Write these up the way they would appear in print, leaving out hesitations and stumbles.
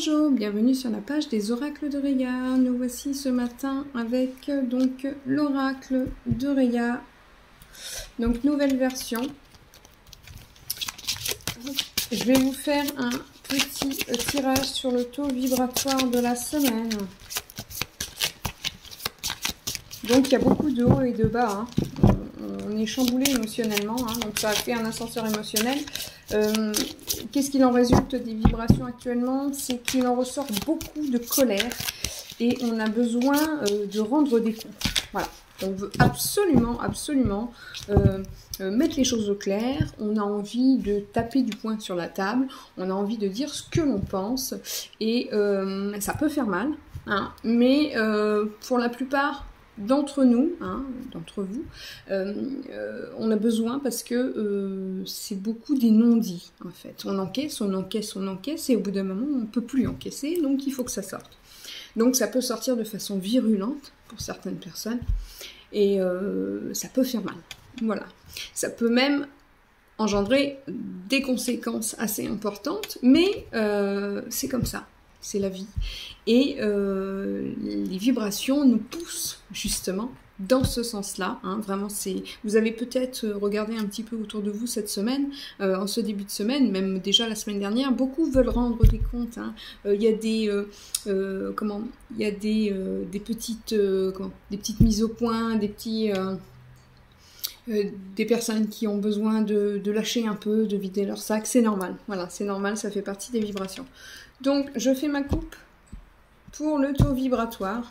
Bonjour, bienvenue sur la page des oracles de Réa. Nous voici ce matin avec donc l'oracle de Réa. Donc nouvelle version. Je vais vous faire un petit tirage sur le taux vibratoire de la semaine. Donc il y a beaucoup de hauts et de bas. On est chamboulé émotionnellement, donc ça a fait un ascenseur émotionnel. Qu'est-ce qu'il en résulte des vibrations actuellement? C'est qu'il en ressort beaucoup de colère et on a besoin de rendre des comptes. Voilà, on veut absolument mettre les choses au clair. On a envie de taper du poing sur la table, on a envie de dire ce que l'on pense et ça peut faire mal, mais pour la plupart d'entre nous, d'entre vous, on a besoin parce que c'est beaucoup des non-dits en fait. On encaisse et au bout d'un moment on ne peut plus encaisser, donc il faut que ça sorte. Donc ça peut sortir de façon virulente pour certaines personnes et ça peut faire mal. Voilà, ça peut même engendrer des conséquences assez importantes, mais c'est comme ça. C'est la vie. Et les vibrations nous poussent justement dans ce sens-là. Vraiment, vous avez peut-être regardé un petit peu autour de vous cette semaine, en ce début de semaine, même déjà la semaine dernière, beaucoup veulent rendre des comptes. Il y a des petites mises au point, des personnes qui ont besoin de lâcher un peu, de vider leur sac. C'est normal. Voilà, c'est normal, ça fait partie des vibrations. Donc, je fais ma coupe pour le taux vibratoire.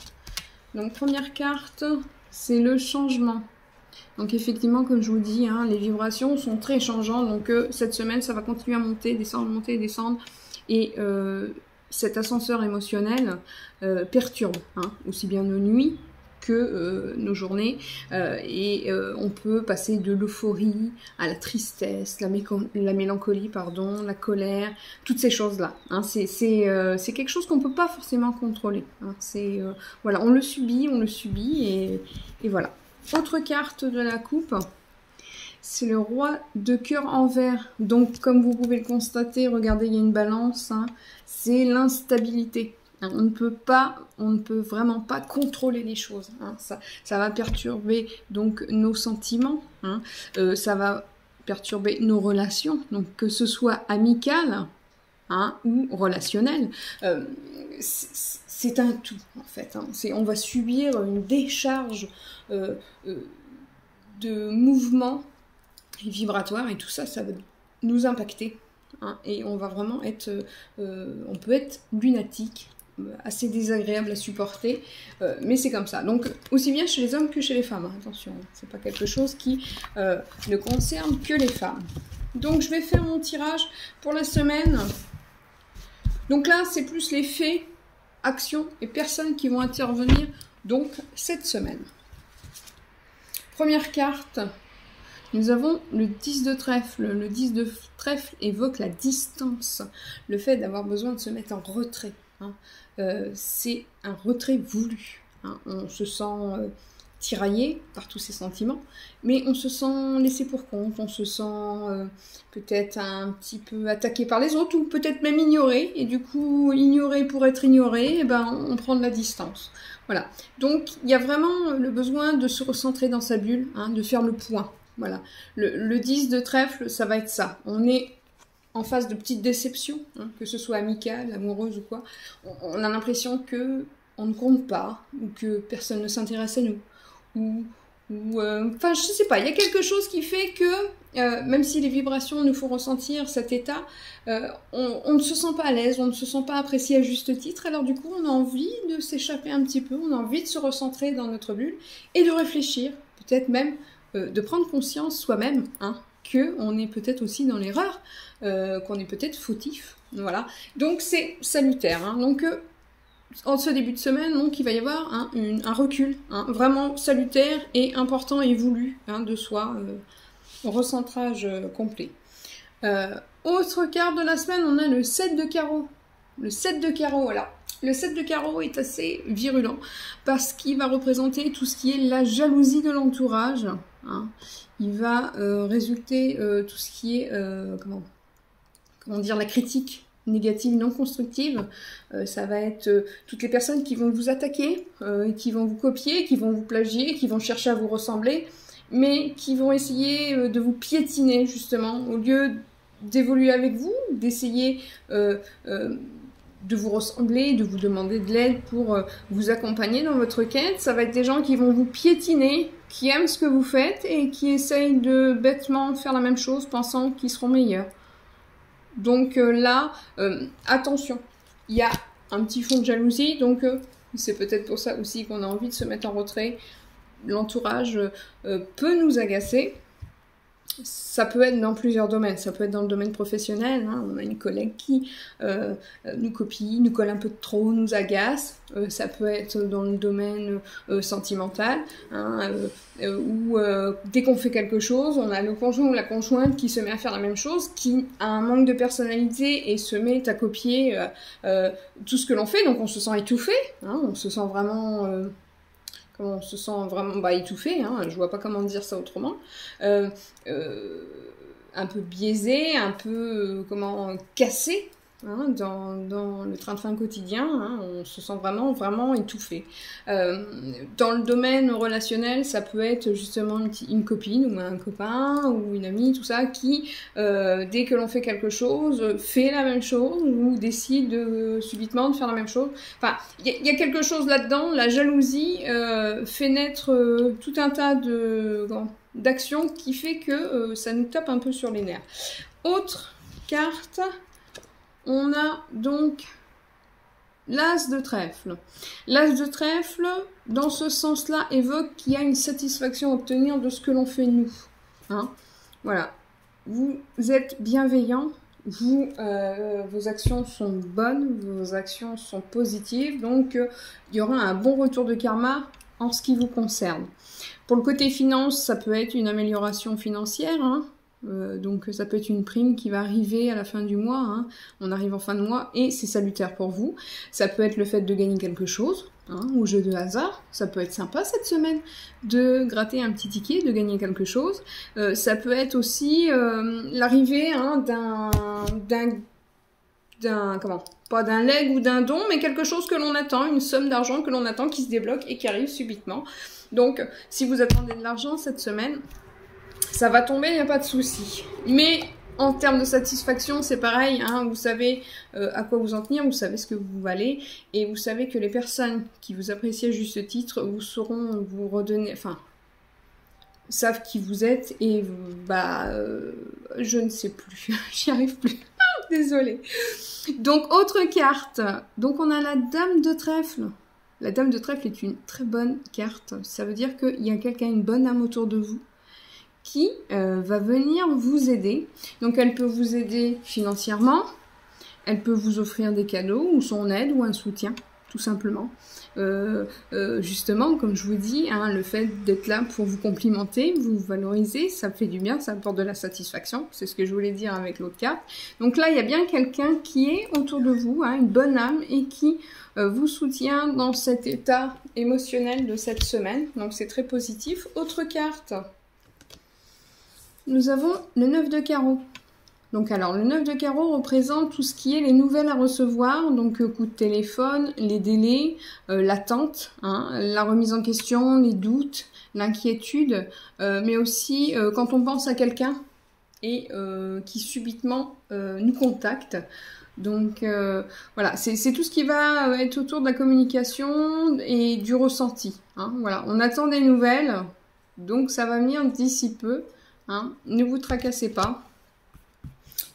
Donc, première carte, c'est le changement. Donc, effectivement, comme je vous dis, les vibrations sont très changeantes. Donc, cette semaine, ça va continuer à monter, descendre. Et cet ascenseur émotionnel perturbe, aussi bien nos nuits que nos journées. On peut passer de l'euphorie à la tristesse, la mélancolie, la colère, toutes ces choses-là. C'est quelque chose qu'on ne peut pas forcément contrôler. Voilà, on le subit et voilà. Autre carte de la coupe, c'est le roi de cœur en vert. Donc, comme vous pouvez le constater, regardez, il y a une balance. C'est l'instabilité. On ne peut vraiment pas contrôler les choses. Ça va perturber donc nos sentiments. Ça va perturber nos relations. Donc que ce soit amical ou relationnel, c'est un tout en fait. On va subir une décharge de mouvements vibratoires et tout ça, ça va nous impacter. Et on va vraiment être, on peut être lunatique, assez désagréable à supporter, mais c'est comme ça. Donc aussi bien chez les hommes que chez les femmes, attention, c'est pas quelque chose qui ne concerne que les femmes. Donc je vais faire mon tirage pour la semaine. Donc là c'est plus les faits, actions et personnes qui vont intervenir donc cette semaine. Première carte, nous avons le 10 de trèfle. Le 10 de trèfle évoque la distance, le fait d'avoir besoin de se mettre en retrait. C'est un retrait voulu. On se sent tiraillé par tous ces sentiments, mais on se sent laissé pour compte, on se sent peut-être un petit peu attaqué par les autres, ou peut-être même ignoré, et du coup, ignoré pour être ignoré, on prend de la distance. Voilà. Donc, il y a vraiment le besoin de se recentrer dans sa bulle, de faire le point. Voilà. Le 10 de trèfle, ça va être ça. On est en face de petites déceptions, que ce soit amicale, amoureuse ou quoi. On a l'impression que on ne compte pas, ou que personne ne s'intéresse à nous. Enfin, je sais pas, il y a quelque chose qui fait que, même si les vibrations nous font ressentir cet état, on ne se sent pas à l'aise, on ne se sent pas apprécié à juste titre, alors du coup on a envie de s'échapper un petit peu, on a envie de se recentrer dans notre bulle, et de réfléchir, peut-être même de prendre conscience soi-même, qu'on est peut-être aussi dans l'erreur, qu'on est peut-être fautif, voilà. Donc c'est salutaire, donc en ce début de semaine, donc il va y avoir un recul, vraiment salutaire et important et voulu de soi, recentrage complet. Autre carte de la semaine, on a le 7 de carreau. Le 7 de carreau, voilà. Le 7 de carreau est assez virulent parce qu'il va représenter tout ce qui est la jalousie de l'entourage. Il va résulter tout ce qui est, comment dire, la critique négatives, non constructives. Ça va être toutes les personnes qui vont vous attaquer, qui vont vous copier, qui vont vous plagier, qui vont chercher à vous ressembler, mais qui vont essayer de vous piétiner, justement, au lieu d'évoluer avec vous, d'essayer de vous ressembler, de vous demander de l'aide pour vous accompagner dans votre quête. Ça va être des gens qui vont vous piétiner, qui aiment ce que vous faites et qui essayent de bêtement faire la même chose, pensant qu'ils seront meilleurs. Donc là, attention, il y a un petit fond de jalousie, donc c'est peut-être pour ça aussi qu'on a envie de se mettre en retrait. L'entourage peut nous agacer. Ça peut être dans plusieurs domaines, ça peut être dans le domaine professionnel, hein. On a une collègue qui nous copie, nous colle un peu trop, nous agace, ça peut être dans le domaine sentimental, hein, où dès qu'on fait quelque chose, on a le conjoint ou la conjointe qui se met à faire la même chose, qui a un manque de personnalité et se met à copier tout ce que l'on fait, donc on se sent étouffé, hein, on se sent vraiment... on se sent vraiment étouffé, hein, je vois pas comment dire ça autrement, un peu biaisé, un peu cassé, hein, dans le train-train quotidien, hein, on se sent vraiment étouffé. Dans le domaine relationnel, ça peut être justement une copine ou un copain ou une amie, tout ça, qui, dès que l'on fait quelque chose, fait la même chose ou décide subitement de faire la même chose. Enfin, il y a quelque chose là-dedans, la jalousie fait naître tout un tas d'actions qui fait que ça nous tape un peu sur les nerfs. Autre carte... On a donc l'as de trèfle. L'as de trèfle, dans ce sens-là, évoque qu'il y a une satisfaction à obtenir de ce que l'on fait nous. Hein, voilà. Vous êtes bienveillant, vos actions sont bonnes, vos actions sont positives, donc il y aura un bon retour de karma en ce qui vous concerne. Pour le côté finance, ça peut être une amélioration financière, hein. Donc ça peut être une prime qui va arriver à la fin du mois, hein. On arrive en fin de mois et c'est salutaire pour vous. Ça peut être le fait de gagner quelque chose, hein, au jeu de hasard, ça peut être sympa cette semaine de gratter un petit ticket, de gagner quelque chose. Ça peut être aussi l'arrivée, hein, pas d'un leg ou d'un don, mais quelque chose que l'on attend, une somme d'argent que l'on attend qui se débloque et qui arrive subitement. Donc si vous attendez de l'argent cette semaine, ça va tomber, il n'y a pas de souci. Mais en termes de satisfaction, c'est pareil, hein, vous savez à quoi vous en tenir, vous savez ce que vous valez, et vous savez que les personnes qui vous apprécient à juste titre vous sauront vous redonner, enfin, savent qui vous êtes, et je ne sais plus, j'y arrive plus, désolée. Donc, autre carte, donc on a la Dame de Trèfle. La Dame de Trèfle est une très bonne carte, ça veut dire qu'il y a quelqu'un, une bonne âme autour de vous, qui va venir vous aider. Donc elle peut vous aider financièrement, elle peut vous offrir des cadeaux ou son aide ou un soutien, tout simplement. Justement, comme je vous dis, hein, le fait d'être là pour vous complimenter, vous valoriser, ça fait du bien, ça apporte de la satisfaction, c'est ce que je voulais dire avec l'autre carte. Donc là, il y a bien quelqu'un qui est autour de vous, hein, une bonne âme, et qui vous soutient dans cet état émotionnel de cette semaine. Donc c'est très positif. Autre carte, nous avons le 9 de carreau. Donc alors, le 9 de carreau représente tout ce qui est les nouvelles à recevoir, donc coup de téléphone, les délais, l'attente, hein, la remise en question, les doutes, l'inquiétude, mais aussi quand on pense à quelqu'un et qui subitement nous contacte. Donc voilà, c'est tout ce qui va être autour de la communication et du ressenti. Hein, voilà, on attend des nouvelles, donc ça va venir d'ici peu. Hein, ne vous tracassez pas.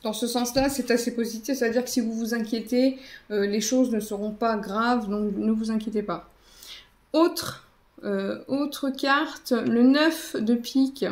Dans ce sens-là, c'est assez positif, c'est-à-dire que si vous vous inquiétez, les choses ne seront pas graves, donc ne vous inquiétez pas. Autre carte, le 9 de pique.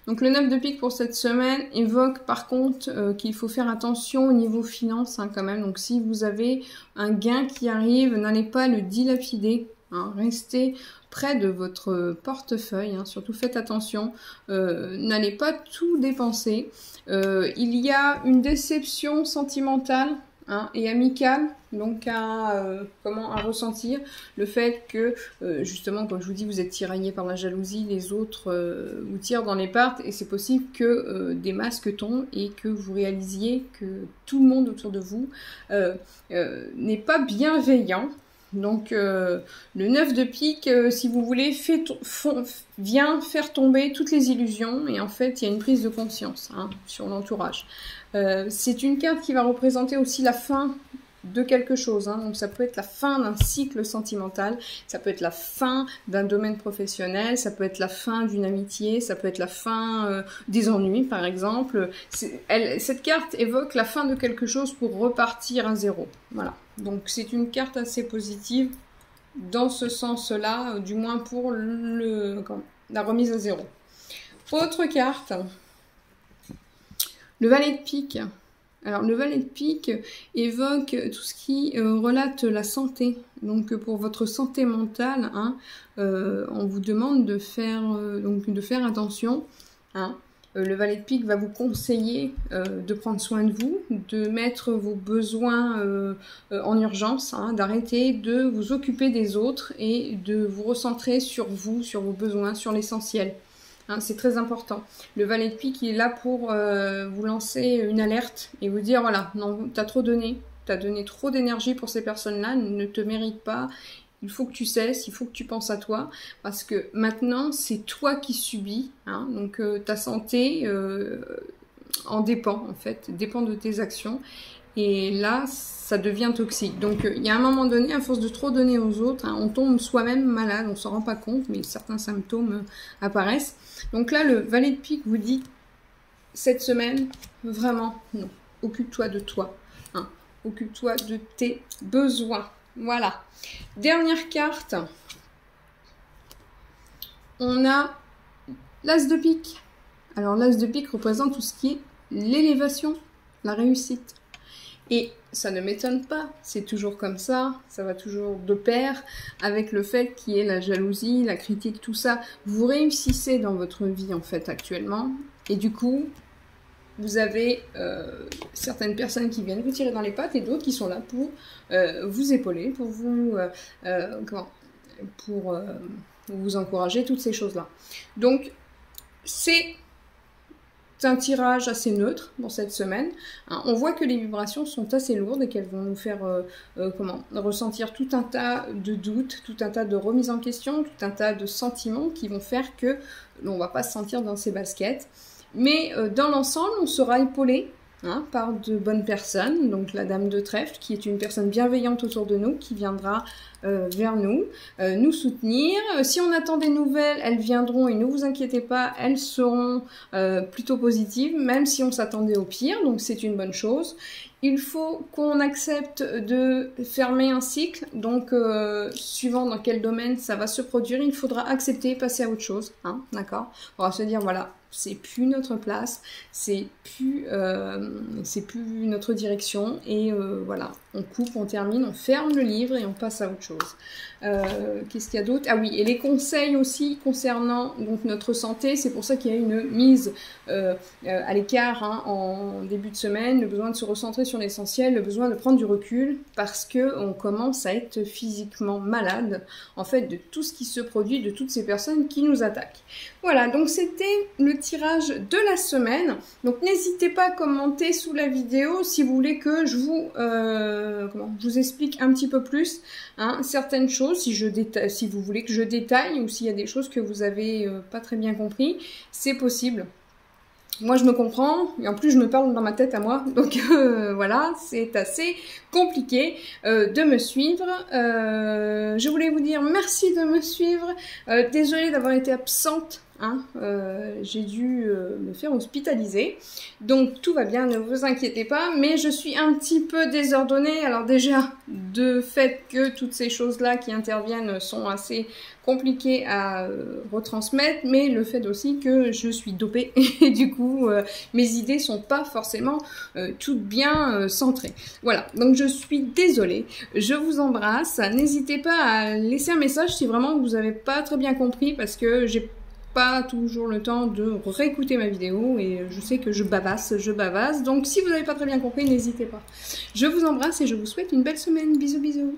Donc le 9 de pique pour cette semaine évoque par contre qu'il faut faire attention au niveau finance, hein, quand même. Donc si vous avez un gain qui arrive, n'allez pas le dilapider. Hein, restez près de votre portefeuille, hein, surtout faites attention, n'allez pas tout dépenser. Il y a une déception sentimentale hein, et amical, donc à ressentir le fait que, justement, comme je vous dis, vous êtes tiraillé par la jalousie, les autres vous tirent dans les pattes, et c'est possible que des masques tombent et que vous réalisiez que tout le monde autour de vous n'est pas bienveillant. Donc le 9 de pique, si vous voulez, vient faire tomber toutes les illusions, et en fait il y a une prise de conscience, hein, sur l'entourage. C'est une carte qui va représenter aussi la fin de quelque chose, hein. Donc ça peut être la fin d'un cycle sentimental, ça peut être la fin d'un domaine professionnel, ça peut être la fin d'une amitié, ça peut être la fin des ennuis par exemple. Cette carte évoque la fin de quelque chose pour repartir à zéro. Voilà, donc c'est une carte assez positive dans ce sens-là, du moins pour la remise à zéro. Autre carte, le valet de pique. Alors, le valet de pique évoque tout ce qui relate la santé. Donc, pour votre santé mentale, hein, on vous demande de faire attention. Hein. Le valet de pique va vous conseiller de prendre soin de vous, de mettre vos besoins en urgence, hein, d'arrêter de vous occuper des autres et de vous recentrer sur vous, sur vos besoins, sur l'essentiel. Hein, c'est très important. Le valet de pique, il est là pour vous lancer une alerte et vous dire, voilà, non, t'as trop donné, t'as donné trop d'énergie pour ces personnes-là, ne te méritent pas, il faut que tu cesses, il faut que tu penses à toi, parce que maintenant, c'est toi qui subis, hein, donc ta santé en dépend, en fait, dépend de tes actions. Et là, ça devient toxique. Donc, il y a un moment donné, à force de trop donner aux autres, hein, on tombe soi-même malade, on ne s'en rend pas compte, mais certains symptômes apparaissent. Donc là, le valet de pique vous dit, cette semaine, vraiment, non. Occupe-toi de toi. Hein. Occupe-toi de tes besoins. Voilà. Dernière carte. On a l'as de pique. Alors, l'as de pique représente tout ce qui est l'élévation, la réussite. Et ça ne m'étonne pas, c'est toujours comme ça va toujours de pair avec le fait qu'il y ait la jalousie, la critique, tout ça. Vous réussissez dans votre vie en fait actuellement, et du coup, vous avez certaines personnes qui viennent vous tirer dans les pattes et d'autres qui sont là pour vous épauler, pour vous encourager, toutes ces choses-là. Donc, c'est un tirage assez neutre dans cette semaine. Hein, on voit que les vibrations sont assez lourdes et qu'elles vont nous faire ressentir tout un tas de doutes, tout un tas de remises en question, tout un tas de sentiments qui vont faire que on ne va pas se sentir dans ses baskets. Mais dans l'ensemble, on sera épaulé, hein, par de bonnes personnes. Donc la dame de trèfle, qui est une personne bienveillante autour de nous, qui viendra vers nous, nous soutenir. Si on attend des nouvelles, elles viendront et ne vous inquiétez pas, elles seront plutôt positives, même si on s'attendait au pire, donc c'est une bonne chose. Il faut qu'on accepte de fermer un cycle, donc suivant dans quel domaine ça va se produire, il faudra accepter, passer à autre chose, hein, d'accord? On va se dire, voilà, c'est plus notre place, c'est plus notre direction, et voilà, on coupe, on termine, on ferme le livre et on passe à autre chose. Qu'est-ce qu'il y a d'autre? Ah oui, et les conseils aussi concernant donc notre santé, c'est pour ça qu'il y a une mise à l'écart, hein, en début de semaine, le besoin de se recentrer sur l'essentiel, le besoin de prendre du recul, parce que on commence à être physiquement malade, en fait, de tout ce qui se produit, de toutes ces personnes qui nous attaquent. Voilà, donc c'était le tirage de la semaine. Donc n'hésitez pas à commenter sous la vidéo si vous voulez que je vous explique un petit peu plus, hein, certaines choses, si vous voulez que je détaille, ou s'il y a des choses que vous avez pas très bien compris, c'est possible. Moi, je me comprends, et en plus, je me parle dans ma tête à moi. Donc, voilà, c'est assez compliqué de me suivre. Je voulais vous dire merci de me suivre. Désolée d'avoir été absente. Hein, j'ai dû me faire hospitaliser. Donc, tout va bien, ne vous inquiétez pas. Mais je suis un petit peu désordonnée. Alors déjà, de fait que toutes ces choses-là qui interviennent sont assez compliqué à retransmettre, mais le fait aussi que je suis dopée et du coup mes idées sont pas forcément toutes bien centrées. Voilà, donc je suis désolée, je vous embrasse, n'hésitez pas à laisser un message si vraiment vous n'avez pas très bien compris, parce que j'ai pas toujours le temps de réécouter ma vidéo et je sais que je bavasse. Donc si vous n'avez pas très bien compris, n'hésitez pas. Je vous embrasse et je vous souhaite une belle semaine. Bisous bisous.